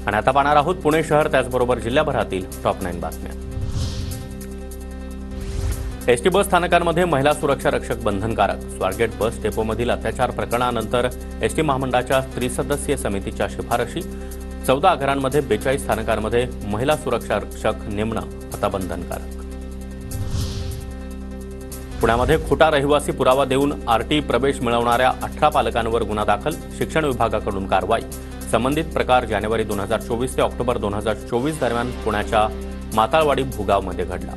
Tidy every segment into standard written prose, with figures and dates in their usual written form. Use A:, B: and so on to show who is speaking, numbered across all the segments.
A: आणि आता पाहणार आहोत पुणे शहर त्याचबरोबर जिल्ह्याभरातील टॉप 9 बातम्या। एसटी बस स्थानकांमध्ये महिला सुरक्षा रक्षक बंधनकारक। स्वारगेट बस डेपोमधील अत्याचार प्रकरणानंतर एसटी महामंडळाच्या त्रिसदस्यीय समितीच्या शिफारशी 14 घरांमध्ये 42 स्थानकांमध्ये महिला सुरक्षा रक्षक नेमणं आता बंधनकारक। पुण्यामध्ये खोटा रहिवासी पुरावा देऊन आरटी प्रवेश मिळवणाऱ्या 18 पालकांवर गुन्हा दाखल। शिक्षण विभागाकडून कारवाई। संबंधित प्रकार जानेवारी 2024 ते ऑक्टोबर 2024 दरम्यान पुण्याच्या माताळवाडी भुगावमध्ये घडला।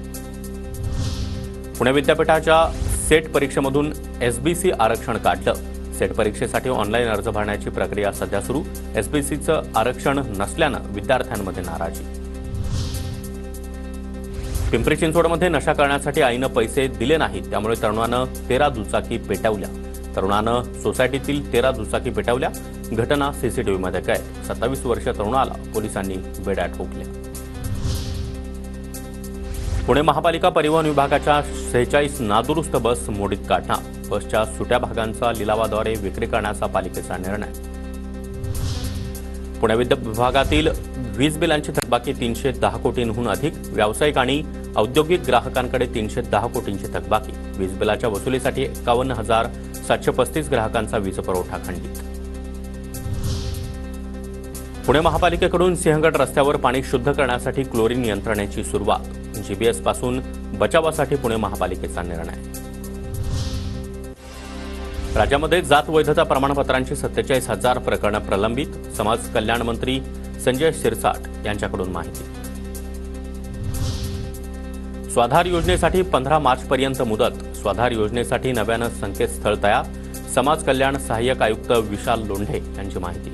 A: पुणे विद्यापीठाच्या सेट परीक्षेमधून एसबीसी आरक्षण काढलं। सेट परीक्षेसाठी ऑनलाईन अर्ज भरण्याची प्रक्रिया सध्या सुरू। एसबीसीचं आरक्षण नसल्यानं विद्यार्थ्यांमध्ये नाराजी। पिंपरी चिंचवडमध्ये नशा करण्यासाठी आईनं पैसे दिले नाहीत, त्यामुळे तरुणानं 13 दुचाकी पेटवल्या। तरुणानं सोसायटीतील 13 दुचाकी पेटवल्या। घटना सीसीटीव्हीमध्ये कैद। 27 वर्षीय तरुणाला पोलिसांनी बेड्या ठोकल्या। पुणे महापालिका परिवहन विभागाच्या 46 नादुरुस्त बस मोडीत काढणार। बसच्या सुट्या भागांचा लिलावाद्वारे विक्री करण्याचा पालिकेचा निर्णय। पुणे विद्युत विभागातील वीज बिलांची थकबाकी 310 कोटींहून अधिक। व्यावसायिक आणि औद्योगिक ग्राहकांकडे 310 कोटींची थकबाकी। वीज बिलाच्या वसुलीसाठी 51,735 ग्राहकांचा वीज पुरवठा खंडित। पुणे महापालिकेकडून सिंहगड रस्त्यावर पाणी शुद्ध करण्यासाठी क्लोरीन यंत्रणेची सुरुवात। जीबीएस पासून बचावासाठी पुणे महापालिकेचा निर्णय। राज्यामध्ये जात वैधता प्रमाणपत्रांची 47,000 प्रकरणं प्रलंबित। समाज कल्याण मंत्री संजय शिरसाट यांच्याकडून माहिती। स्वाधार योजनेसाठी 15 मार्चपर्यंत मुदत। स्वाधार योजनेसाठी नव्यानं संकेतस्थळ तयार। समाज कल्याण सहाय्यक आयुक्त विशाल लोंढे यांची माहिती।